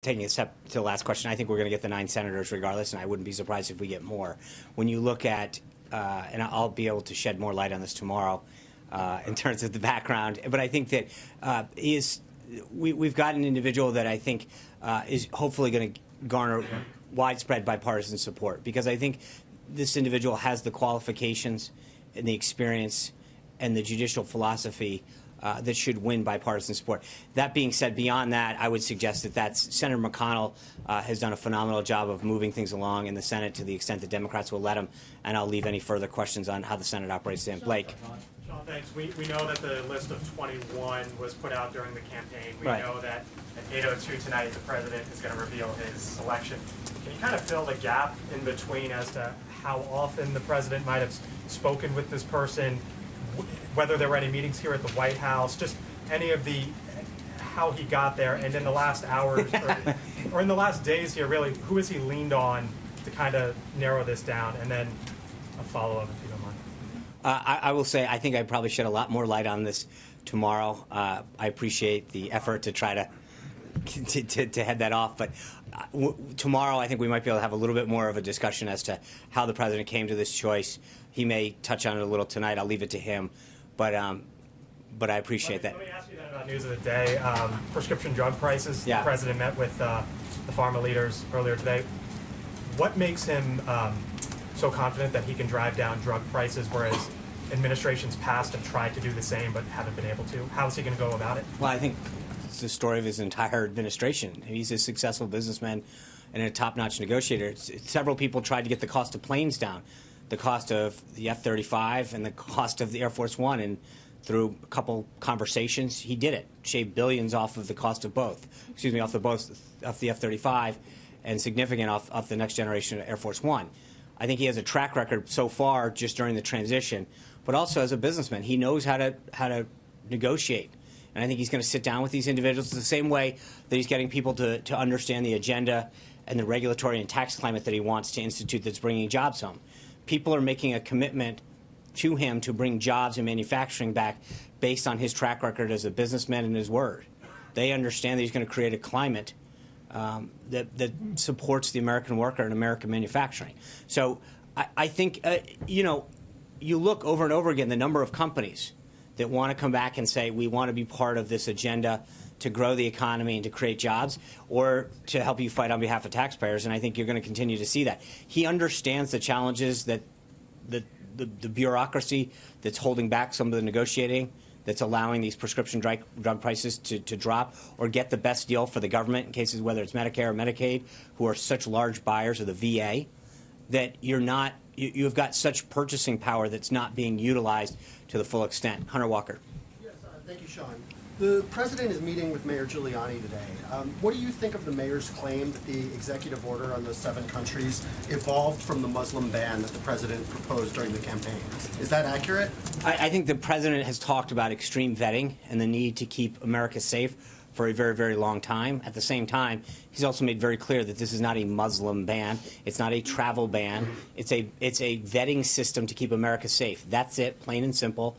taking a step to the last question, I think we're going to get the 9 senators regardless, and I wouldn't be surprised if we get more. When you look at, and I'll be able to shed more light on this tomorrow in terms of the background, but I think that we've got an individual that I think is hopefully going to garner widespread bipartisan support, because I think this individual has the qualifications and the experience and the judicial philosophy that should win bipartisan support. That being said, beyond that, I would suggest that Senator McConnell has done a phenomenal job of moving things along in the Senate to the extent that Democrats will let him, and I'll leave any further questions on how the Senate operates to Blake. Sean, thanks. We know that the list of 21 was put out during the campaign. We know that at 8:02 tonight, the president is going to reveal his selection. Can you kind of fill the gap in between as to how often the president might have spoken with this person, whether there were any meetings here at the White House, just any of the, how he got there, and in the last hours, or in the last days here, really, who has he leaned on to kind of narrow this down? And then a follow-up, if you don't mind. I will say, I think I probably shed a lot more light on this tomorrow. I appreciate the effort to try to head that off, but tomorrow I think we might be able to have a little bit more of a discussion as to how the president came to this choice. He may touch on it a little tonight. I'll leave it to him, but I appreciate that. Let me ask you then about news of the day: prescription drug prices. Yeah. The president met with the pharma leaders earlier today. What makes him so confident that he can drive down drug prices, whereas administrations past have tried to do the same but haven't been able to? How is he going to go about it? Well, I think it's the story of his entire administration. He's a successful businessman and a top-notch negotiator. Several people tried to get the cost of planes down, the cost of the F-35 and the cost of the Air Force One, and through a couple conversations, he did it. Shaved billions off of the cost of both. Excuse me, off the F-35, and significant off the next generation of Air Force One. I think he has a track record so far just during the transition, but also as a businessman, he knows how to negotiate. And I think he's going to sit down with these individuals the same way that he's getting people to understand the agenda and the regulatory and tax climate that he wants to institute that's bringing jobs home. People are making a commitment to him to bring jobs and manufacturing back based on his track record as a businessman and his word. They understand that he's going to create a climate that supports the American worker and American manufacturing. So I think, you look over and over again, the number of companies that want to come back and say, we want to be part of this agenda to grow the economy and to create jobs, or to help you fight on behalf of taxpayers, and I think you're going to continue to see that. He understands the challenges that the bureaucracy that's holding back some of the negotiating, that's allowing these prescription drug prices to drop or get the best deal for the government in cases whether it's Medicare or Medicaid, who are such large buyers of the VA, that you've got such purchasing power that's not being utilized to the full extent. Hunter Walker. Yes, thank you, Sean. The president is meeting with Mayor Giuliani today. What do you think of the mayor's claim that the executive order on those 7 countries evolved from the Muslim ban that the president proposed during the campaign? Is that accurate? I think the president has talked about extreme vetting and the need to keep America safe for a very, very long time. At the same time, he's also made very clear that this is not a Muslim ban. It's not a travel ban. It's a vetting system to keep America safe. That's it, plain and simple.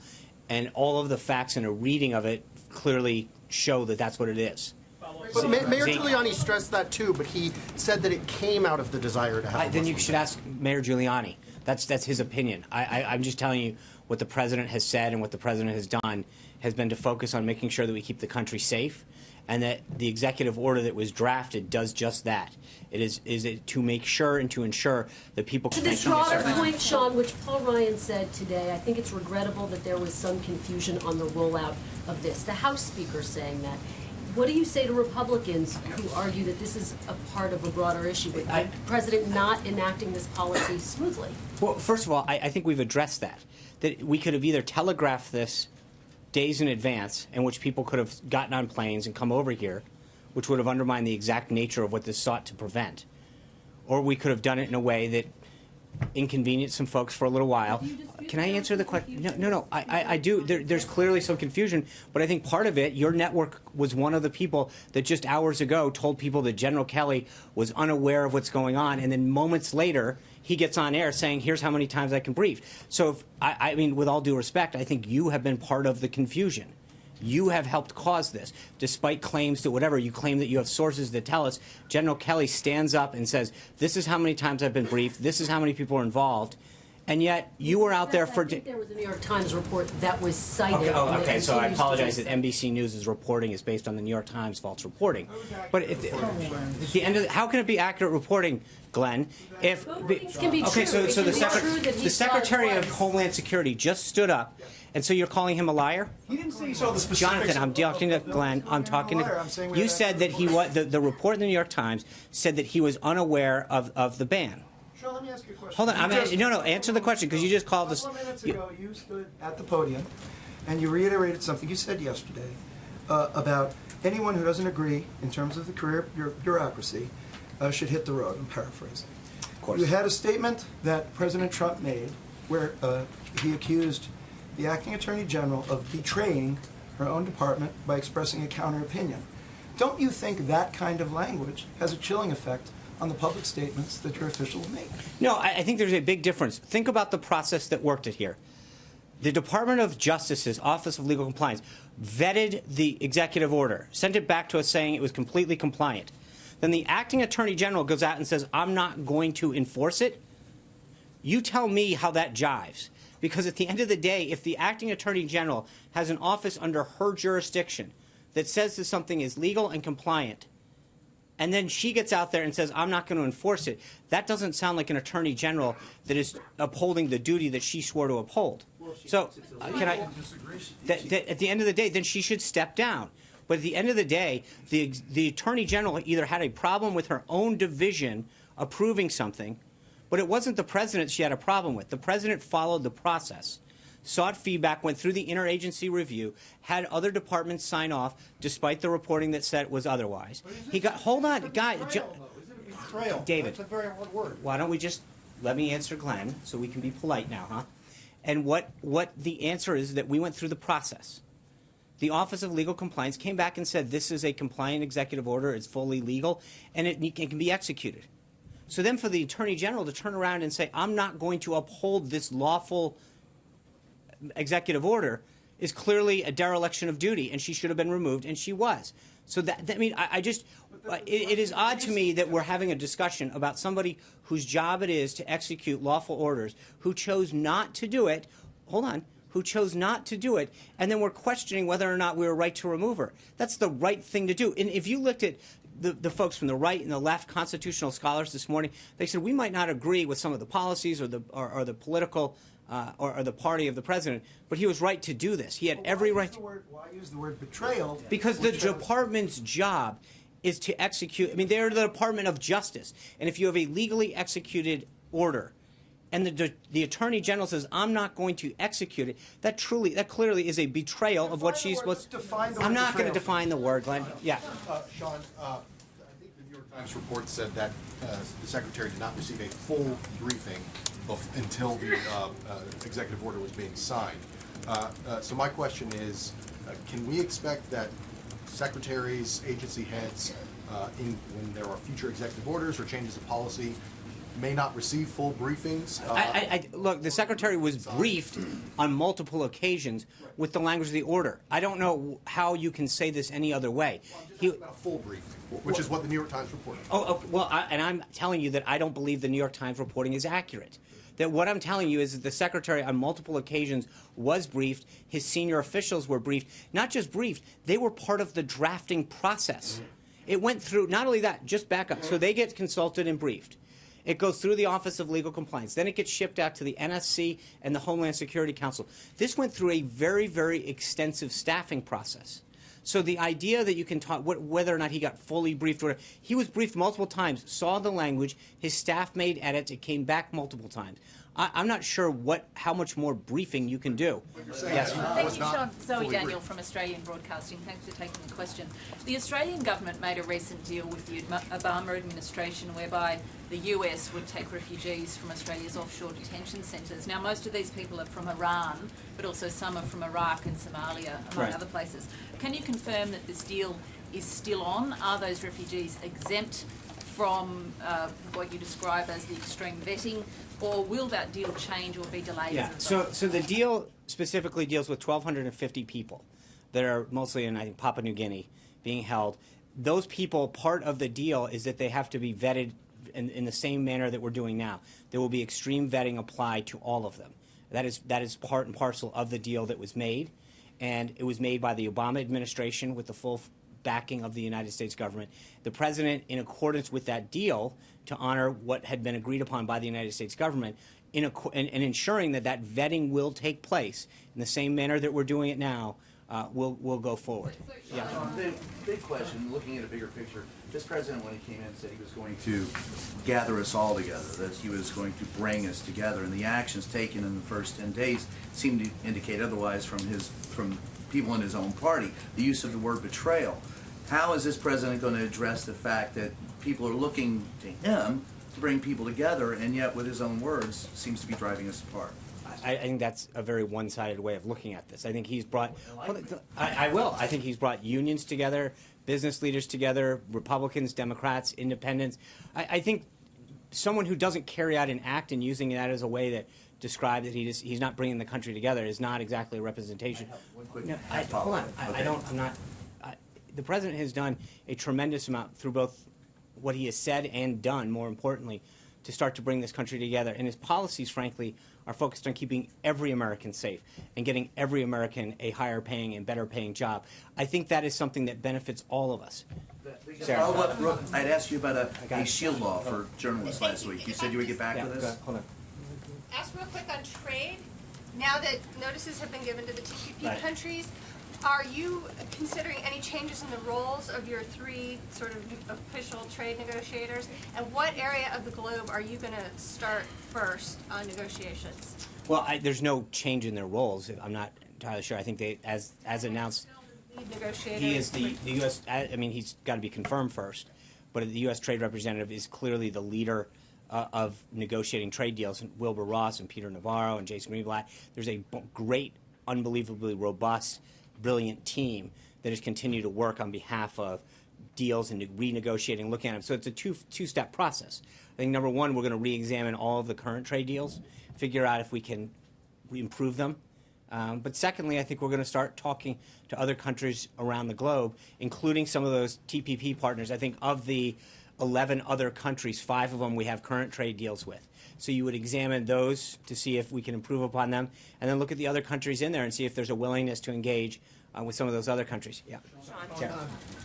And all of the facts and a reading of it clearly show that that's what it is. But Mayor Giuliani stressed that too, but he said that it came out of the desire to have then you should ask Mayor Giuliani. That's his opinion. I'm just telling you what the president has said, and what the president has done has been to focus on making sure that we keep the country safe, and that the executive order that was drafted does just that. It is to make sure and to ensure that people can... To this broader point, Sean, which Paul Ryan said today, I think it's regrettable that there was some confusion on the rollout of this. The House Speaker saying that. What do you say to Republicans who argue that this is a part of a broader issue, with the president not enacting this policy smoothly? Well, first of all, I think we've addressed that we could have either telegraphed this days in advance, in which people could have gotten on planes and come over here, which would have undermined the exact nature of what this sought to prevent. Or we could have done it in a way that inconvenienced some folks for a little while. Can I answer the question? No. I do. There's clearly some confusion, but I think part of it, your network was one of the people that just hours ago told people that General Kelly was unaware of what's going on, and then moments later, he gets on air saying, here's how many times I can brief. So, I mean, with all due respect, I think you have been part of the confusion. you have helped cause this. Despite claims to whatever, you claim that you have sources that tell us, General Kelly stands up and says, this is how many times I've been briefed, this is how many people are involved, and yet you were out there for... I think there was a New York Times report that was cited. Okay, so I apologize that that NBC News' reporting is based on the New York Times false reporting. But at the end of how can it be accurate reporting, Glenn? If things can be okay, true. so It can be true that he the saw it Secretary of twice. Homeland Security just stood up, and so you're calling him a liar? He didn't say he saw the specifics. Jonathan, I'm talking to Glenn. I'm talking to. You said that he was. The report in the New York Times said that he was unaware of the ban. Sean, let me ask you a question. Hold on. No. Answer the question because you just called us. A couple of minutes ago, you stood at the podium and you reiterated something you said yesterday about anyone who doesn't agree in terms of the career bureaucracy should hit the road. I'm paraphrasing. Of course. You had a statement that President Trump made where he accused the acting attorney general of betraying her own department by expressing a counter opinion. Don't you think that kind of language has a chilling effect on the public statements that your officials make? No, I think there's a big difference. Think about the process that worked it here. The Department of Justice's Office of Legal Compliance vetted the executive order, sent it back to us saying it was completely compliant. Then the acting attorney general goes out and says, I'm not going to enforce it. You tell me how that jives. Because at the end of the day, if the acting attorney general has an office under her jurisdiction that says that something is legal and compliant, and then she gets out there and says, I'm not going to enforce it, that doesn't sound like an attorney general that is upholding the duty that she swore to uphold. So, can I? At the end of the day, then she should step down. But at the end of the day, the attorney general either had a problem with her own division approving something, but it wasn't the president she had a problem with. The president followed the process, sought feedback, went through the interagency review, had other departments sign off, despite the reporting that said it was otherwise. He got, hold on, guys. David, That's a very hard word. why don't we just let me answer Glenn so we can be polite now, huh? And what the answer is that we went through the process. The Office of Legal Compliance came back and said this is a compliant executive order, it's fully legal, and it can be executed. So then for the Attorney General to turn around and say, I'm not going to uphold this lawful executive order is clearly a dereliction of duty, and she should have been removed, and she was. So I mean, it is odd to me that we're having a discussion about somebody whose job it is to execute lawful orders, who chose not to do it. Hold on. Who chose not to do it, and then we're questioning whether or not we were right to remove her. That's the right thing to do. And if you looked at the folks from the right and the left, constitutional scholars this morning, they said we might not agree with some of the policies or the political or the party of the president, but he was right to do this. He had every right. Why use the word betrayal? Because the department's job is to execute. I mean, they're the Department of Justice, and if you have a legally executed order, and the Attorney General says, I'm not going to execute it, that clearly is a betrayal of what she's supposed to. I'm not going to define the word, Glenn. Yeah. Sean, I think the New York Times report said that the Secretary did not receive a full briefing until the executive order was being signed. So my question is, can we expect that secretaries, agency heads, when there are future executive orders or changes of policy, may not receive full briefings? Look, the Secretary was briefed on multiple occasions with the language of the order. I don't know how you can say this any other way. Well, I'm just asking about a full briefing, which is what the New York Times reported. And I'm telling you that I don't believe the New York Times reporting is accurate. That what I'm telling you is that the Secretary on multiple occasions was briefed, his senior officials were briefed. Not just briefed, they were part of the drafting process. It went through, not only that, just back up. So they get consulted and briefed. It goes through the Office of Legal Compliance. Then it gets shipped out to the NSC and the Homeland Security Council. This went through a very, very extensive staffing process. So the idea that you can talk whether or not he got fully briefed, or he was briefed multiple times, saw the language, his staff made edits, it came back multiple times. I'm not sure how much more briefing you can do. Yes. Thank you, Sean. Zoe Daniel from Australian Broadcasting. Thanks for taking the question. The Australian government made a recent deal with the Obama administration whereby the US would take refugees from Australia's offshore detention centres. Now, most of these people are from Iran, but also some are from Iraq and Somalia, among other places. Can you confirm that this deal is still on? Are those refugees exempt from what you describe as the extreme vetting, or will that deal change or be delayed? Yeah, so the deal specifically deals with 1,250 people. that are mostly in, I think, Papua New Guinea being held. Those people, part of the deal is that they have to be vetted in the same manner that we're doing now. There will be extreme vetting applied to all of them. That is part and parcel of the deal that was made, and it was made by the Obama administration with the full backing of the United States government. The president, in accordance with that deal, to honor what had been agreed upon by the United States government, and ensuring that that vetting will take place in the same manner that we're doing it now, will go forward. Big question, looking at a bigger picture. This president, when he came in, said he was going to gather us all together, that he was going to bring us together, and the actions taken in the first 10 days seem to indicate otherwise from people in his own party. The use of the word betrayal. How is this president going to address the fact that people are looking to him to bring people together, and yet, with his own words, seems to be driving us apart? I think that's a very one-sided way of looking at this. I think he's brought. I will. I think he's brought unions together, business leaders together, Republicans, Democrats, Independents. I think someone who doesn't carry out an act and using that as a way that describes that he's not bringing the country together is not exactly a representation. One quick Hold on. I'm not. The president has done a tremendous amount through both what he has said and done, more importantly, to start to bring this country together. And his policies, frankly, are focused on keeping every American safe and getting every American a higher paying and better paying job. I think that is something that benefits all of us. Sarah. I'd ask you about a shield law for journalists last week. You said you would get back with us? Hold on. Ask real quick on trade. Now that notices have been given to the TPP Right. countries, are you considering any changes in the roles of your three sort of official trade negotiators? And what area of the globe are you going to start first on negotiations? Well, there's no change in their roles. I'm not entirely sure. I think they, as announced, Lead negotiator. he is the U.S. I mean, he's got to be confirmed first, but the U.S. Trade Representative is clearly the leader of negotiating trade deals. And Wilbur Ross and Peter Navarro and Jason Greenblatt. There's a great, unbelievably robust, brilliant team that has continued to work on behalf of deals and renegotiating, looking at them. So it's a two-step process. I think number one, we're going to re-examine all of the current trade deals, figure out if we can improve them. But secondly, I think we're going to start talking to other countries around the globe, including some of those TPP partners. I think of the 11 other countries, 5 of them we have current trade deals with. So you would examine those to see if we can improve upon them, and then look at the other countries in there and see if there's a willingness to engage with some of those other countries. Yeah. Sean,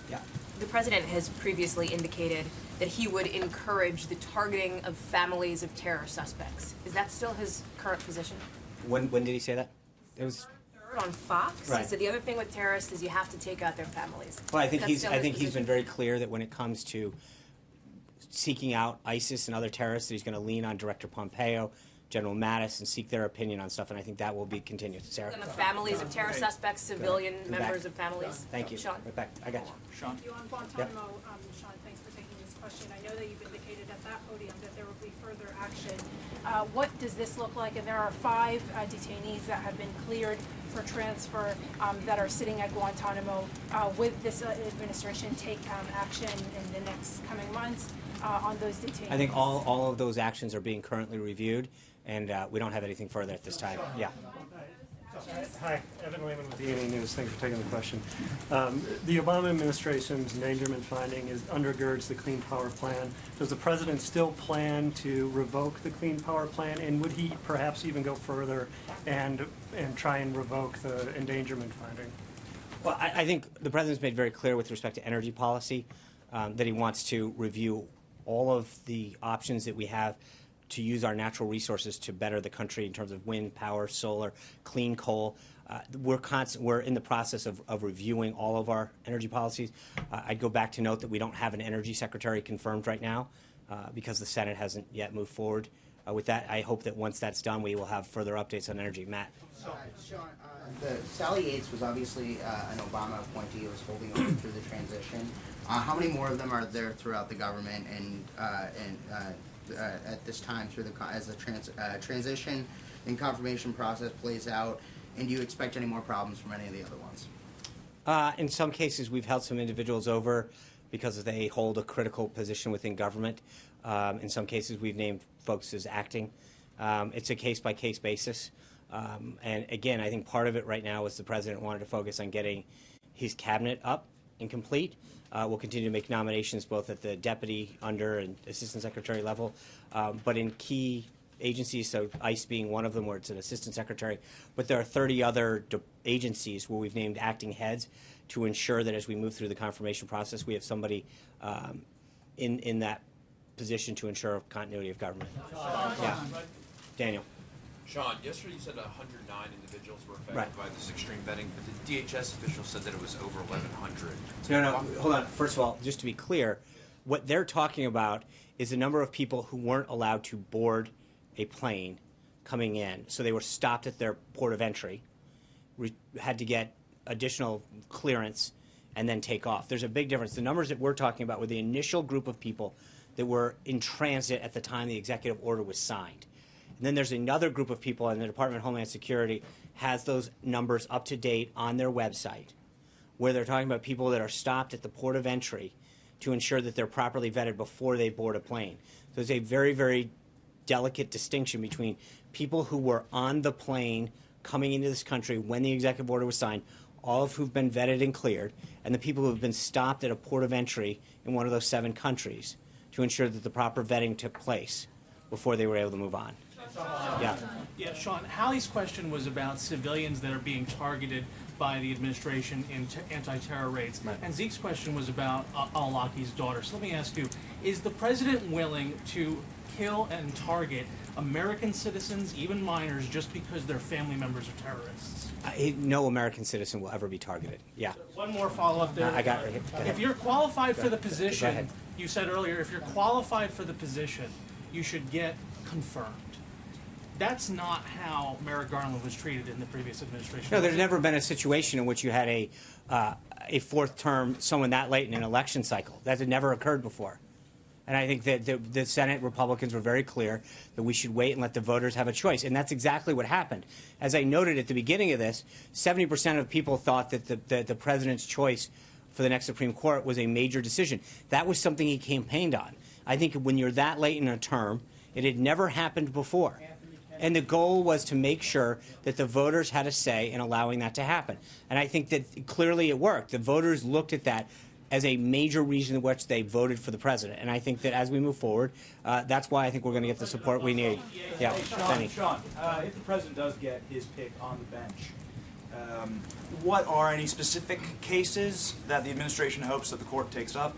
Yeah. the president has previously indicated that he would encourage the targeting of families of terror suspects. Is that still his current position? When did he say that? It was. On Fox, Right. he said the other thing with terrorists is you have to take out their families. Well, I think That's he's. still I his think he's position? been very clear that when it comes to seeking out ISIS and other terrorists, that he's going to lean on Director Pompeo, General Mattis, and seek their opinion on stuff. And I think that will be continued. Sarah. And the families of terror suspects, civilian Back. members of families. Thank you. Sean. Right back. I got you. Sean? You on Guantanamo, Sean, thanks for taking this question. I know that you've indicated at that podium that there will be further action. What does this look like? And there are 5 detainees that have been cleared for transfer that are sitting at Guantanamo. With this administration take action in the next coming months on those detainees? I think all of those actions are being currently reviewed, and we don't have anything further at this time. Yeah. Hi, Evan Lehman with E&E News. Thanks for taking the question. The Obama administration's endangerment finding undergirds the Clean Power Plan. Does the president still plan to revoke the Clean Power Plan, and would he perhaps even go further and try and revoke the endangerment finding? Well, I think the president's made very clear with respect to energy policy that he wants to review all of the options that we have to use our natural resources to better the country in terms of wind, power, solar, clean coal. We're in the process of reviewing all of our energy policies. I'd go back to note that we don't have an energy secretary confirmed right now because the Senate hasn't yet moved forward with that. I hope that once that's done, we will have further updates on energy. Matt. Sean, Sally Yates was obviously an Obama appointee who was holding over through the transition. How many more of them are there throughout the government and at this time through as the transition and confirmation process plays out? And do you expect any more problems from any of the other ones? In some cases, we've held some individuals over because they hold a critical position within government. In some cases, we've named folks as acting. It's a case-by-case basis. And again, I think part of it right now is the president wanted to focus on getting his cabinet up and complete. We'll continue to make nominations both at the deputy, under, and assistant secretary level, but in key agencies, so ICE being one of them, where it's an assistant secretary. But there are 30 other agencies where we've named acting heads to ensure that as we move through the confirmation process, we have somebody in that position to ensure continuity of government. Yeah. Daniel. Sean, yesterday you said 109 individuals were affected Right. by this extreme vetting, but the DHS official said that it was over 1,100. No, hold on. First of all, just to be clear, what they're talking about is the number of people who weren't allowed to board a plane coming in. So they were stopped at their port of entry, had to get additional clearance, and then take off. There's a big difference. The numbers that we're talking about were the initial group of people that were in transit at the time the executive order was signed. And then there's another group of people, and the Department of Homeland Security has those numbers up to date on their website, where they're talking about people that are stopped at the port of entry to ensure that they're properly vetted before they board a plane. So there's a very, very delicate distinction between people who were on the plane coming into this country when the executive order was signed, all of who've been vetted and cleared, and the people who have been stopped at a port of entry in one of those 7 countries to ensure that the proper vetting took place before they were able to move on. Yeah. Yeah, Sean, Hallie's question was about civilians that are being targeted by the administration in anti-terror raids. Right. And Zeke's question was about al-Awlaki's daughter. So let me ask you, is the president willing to kill and target American citizens, even minors, just because their family members are terrorists? No American citizen will ever be targeted. Yeah. One more follow-up there. I got it right here. Go ahead. If you're qualified for the Go position, ahead. you said earlier, if you're qualified for the position, you should get confirmed. That's not how Merrick Garland was treated in the previous administration. No, there's never been a situation in which you had a 4th term, someone that late in an election cycle. That had never occurred before. And I think that the Senate Republicans were very clear that we should wait and let the voters have a choice. And that's exactly what happened. As I noted at the beginning of this, 70% of people thought that the president's choice for the next Supreme Court was a major decision. That was something he campaigned on. I think when you're that late in a term, it had never happened before. And the goal was to make sure that the voters had a say in allowing that to happen. And I think that clearly it worked. The voters looked at that as a major reason in which they voted for the president. And I think that as we move forward, that's why I think we're going to get the support we need. Yeah, Benny. Sean, if the president does get his pick on the bench, what are any specific cases that the administration hopes that the court takes up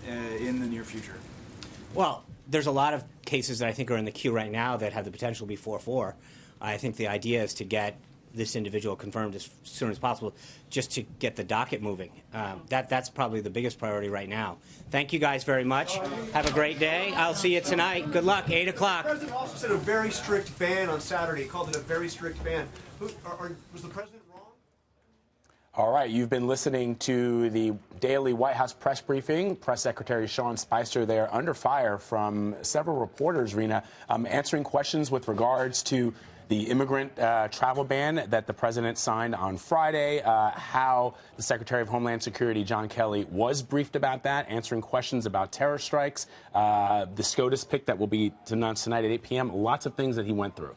in the near future? Well, there's a lot of cases that I think are in the queue right now that have the potential to be 4-4. I think the idea is to get this individual confirmed as soon as possible, just to get the docket moving. That's probably the biggest priority right now. Thank you guys very much. Have a great day. I'll see you tonight. Good luck, 8 o'clock. The president also said a very strict ban on Saturday. He called it a very strict ban. Was the president wrong? All right, you've been listening to the daily White House press briefing. Press Secretary Sean Spicer there under fire from several reporters, Rena, answering questions with regards to the immigrant travel ban that the president signed on Friday, how the Secretary of Homeland Security, John Kelly, was briefed about that, answering questions about terror strikes, the SCOTUS pick that will be announced tonight at 8 p.m., lots of things that he went through.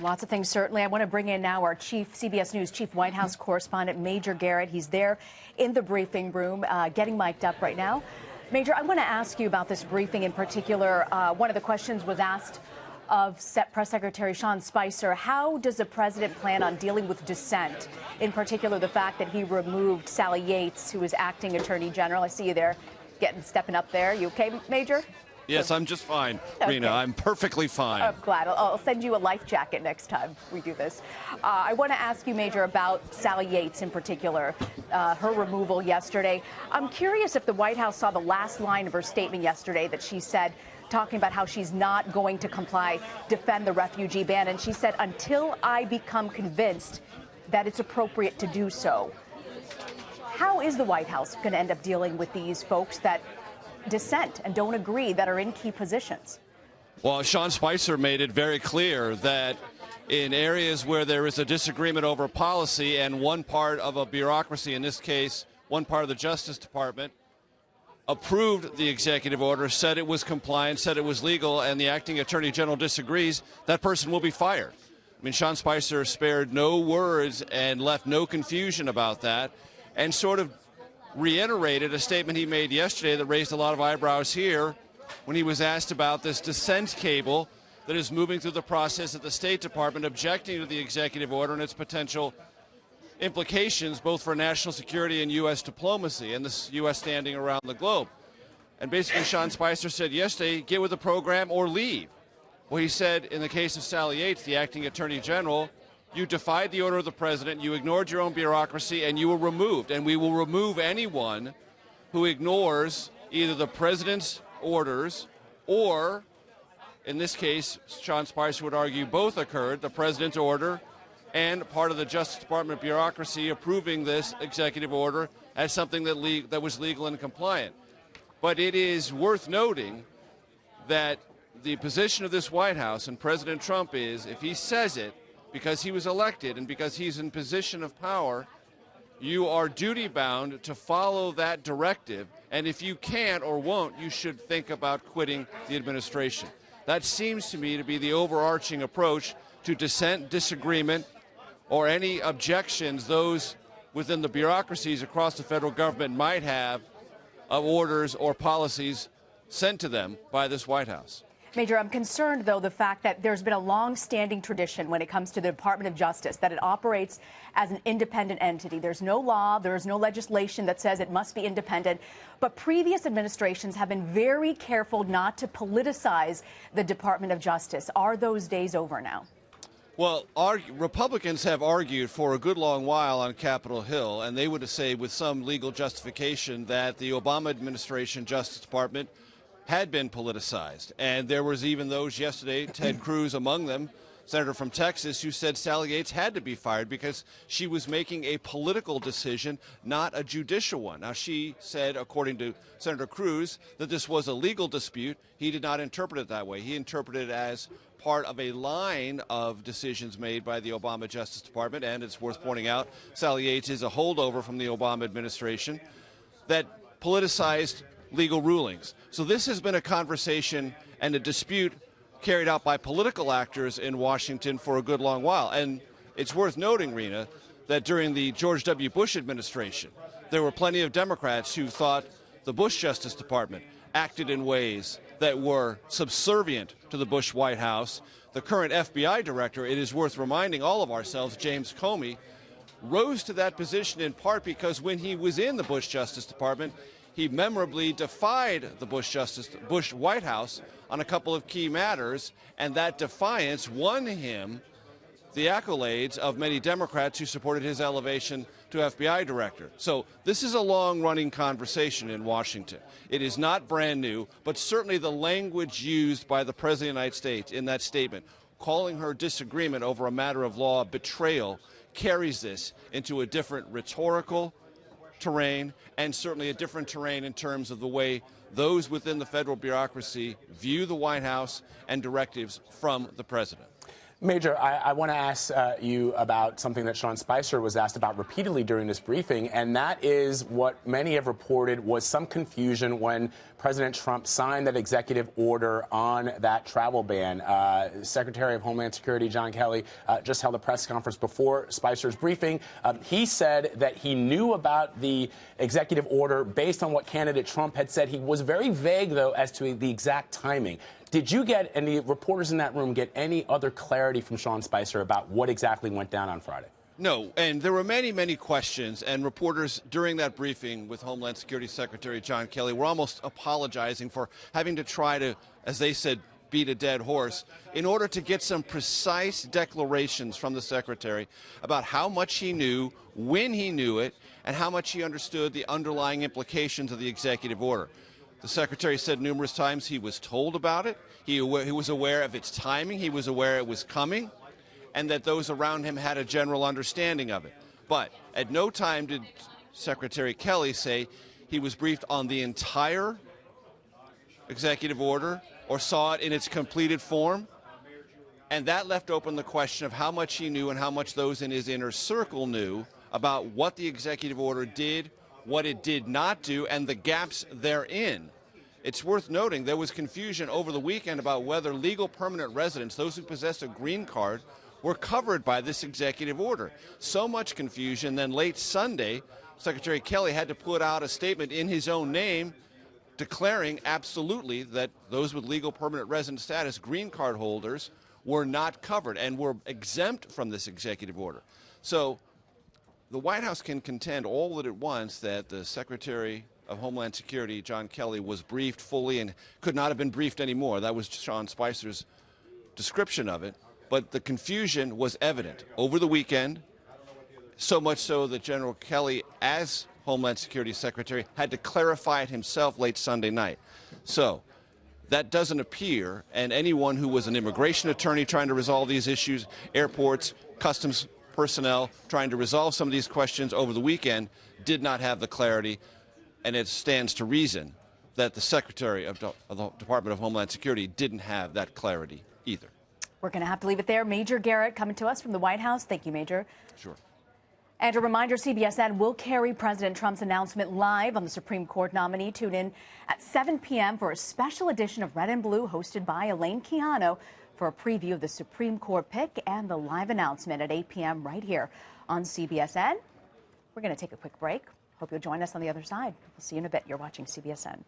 Lots of things, certainly. I want to bring in now our CBS News chief White House correspondent, Major Garrett. He's there in the briefing room, getting mic'd up right now. Major, I want to ask you about this briefing in particular. One of the questions was asked of Press Secretary Sean Spicer. How does the president plan on dealing with dissent, in particular the fact that he removed Sally Yates, who is acting attorney general? I see you there, stepping up there. You okay, Major? Yes, I'm just fine, Okay. Rena. I'm perfectly fine. I'm glad. I'll send you a life jacket next time we do this. I want to ask you, Major, about Sally Yates in particular, her removal yesterday. I'm curious if the White House saw the last line of her statement yesterday that she said, talking about how she's not going to comply, defend the refugee ban. And she said, until I become convinced that it's appropriate to do so. How is the White House going to end up dealing with these folks that dissent and don't agree, that are in key positions? Well, Sean Spicer made it very clear that in areas where there is a disagreement over policy and one part of a bureaucracy, in this case, one part of the Justice Department, approved the executive order, said it was compliant, said it was legal, and the acting attorney general disagrees, that person will be fired. I mean, Sean Spicer spared no words and left no confusion about that, and sort of reiterated a statement he made yesterday that raised a lot of eyebrows here when he was asked about this dissent cable that is moving through the process at the State Department, objecting to the executive order and its potential implications both for national security and U.S. diplomacy and the U.S. standing around the globe. And basically, Sean Spicer said yesterday, get with the program or leave. Well, he said in the case of Sally Yates, the acting attorney general, you defied the order of the president, you ignored your own bureaucracy, and you were removed. And we will remove anyone who ignores either the president's orders or, in this case, Sean Spicer would argue both occurred, the president's order and part of the Justice Department bureaucracy approving this executive order as something that was legal and compliant. But it is worth noting that the position of this White House and President Trump is, if he says it because he was elected and because he's in position of power, you are duty-bound to follow that directive, and if you can't or won't, you should think about quitting the administration. That seems to me to be the overarching approach to dissent, disagreement, or any objections those within the bureaucracies across the federal government might have of orders or policies sent to them by this White House. Major, I'm concerned, though, the fact that there's been a long-standing tradition when it comes to the Department of Justice, that it operates as an independent entity. There's no law, there is no legislation that says it must be independent, but previous administrations have been very careful not to politicize the Department of Justice. Are those days over now? Well, Republicans have argued for a good long while on Capitol Hill, and they would say with some legal justification that the Obama administration Justice Department had been politicized. And there was even those yesterday, Ted Cruz among them, senator from Texas, who said Sally Yates had to be fired because she was making a political decision, not a judicial one. Now, she said, according to Senator Cruz, that this was a legal dispute. He did not interpret it that way. He interpreted it as part of a line of decisions made by the Obama Justice Department, and it's worth pointing out, Sally Yates is a holdover from the Obama administration, that politicized legal rulings. So this has been a conversation and a dispute carried out by political actors in Washington for a good long while. And it's worth noting, Rena, that during the George W. Bush administration, there were plenty of Democrats who thought the Bush Justice Department acted in ways that were subservient to the Bush White House. The current FBI director, it is worth reminding all of ourselves, James Comey, rose to that position in part because when he was in the Bush Justice Department, he memorably defied the Bush White House on a couple of key matters, and that defiance won him the accolades of many Democrats who supported his elevation to FBI director. So this is a long-running conversation in Washington. It is not brand new, but certainly the language used by the President of the United States in that statement, calling her disagreement over a matter of law betrayal, carries this into a different rhetorical terrain and certainly a different terrain in terms of the way those within the federal bureaucracy view the White House and directives from the president. Major, I want to ask you about something that Sean Spicer was asked about repeatedly during this briefing, and that is what many have reported was some confusion when President Trump signed that executive order on that travel ban. Secretary of Homeland Security John Kelly just held a press conference before Spicer's briefing. He said that he knew about the executive order based on what candidate Trump had said. He was very vague, though, as to the exact timing. Did you get, and the reporters in that room, get any other clarity from Sean Spicer about what exactly went down on Friday? No, and there were many, many questions, and reporters during that briefing with Homeland Security Secretary John Kelly were almost apologizing for having to try to, as they said, beat a dead horse in order to get some precise declarations from the Secretary about how much he knew, when he knew it, and how much he understood the underlying implications of the executive order. The Secretary said numerous times he was told about it, he was aware of its timing, he was aware it was coming, and that those around him had a general understanding of it. But at no time did Secretary Kelly say he was briefed on the entire executive order or saw it in its completed form. And that left open the question of how much he knew and how much those in his inner circle knew about what the executive order did, what it did not do, and the gaps therein. It's worth noting there was confusion over the weekend about whether legal permanent residents, those who possessed a green card, were covered by this executive order. So much confusion, then late Sunday, Secretary Kelly had to put out a statement in his own name declaring absolutely that those with legal permanent resident status, green card holders, were not covered and were exempt from this executive order. So the White House can contend all that it wants that the Secretary of Homeland Security, John Kelly, was briefed fully and could not have been briefed anymore. That was Sean Spicer's description of it. But the confusion was evident over the weekend, so much so that General Kelly, as Homeland Security Secretary, had to clarify it himself late Sunday night. So that doesn't appear, and anyone who was an immigration attorney trying to resolve these issues, airports, customs personnel trying to resolve some of these questions over the weekend, did not have the clarity, and it stands to reason that the Secretary of the Department of Homeland Security didn't have that clarity either. We're going to have to leave it there. Major Garrett coming to us from the White House. Thank you, Major. Sure. And a reminder, CBSN will carry President Trump's announcement live on the Supreme Court nominee. Tune in at 7 p.m. for a special edition of Red and Blue hosted by Elaine Quijano for a preview of the Supreme Court pick and the live announcement at 8 p.m. right here on CBSN. We're going to take a quick break. Hope you'll join us on the other side. We'll see you in a bit. You're watching CBSN.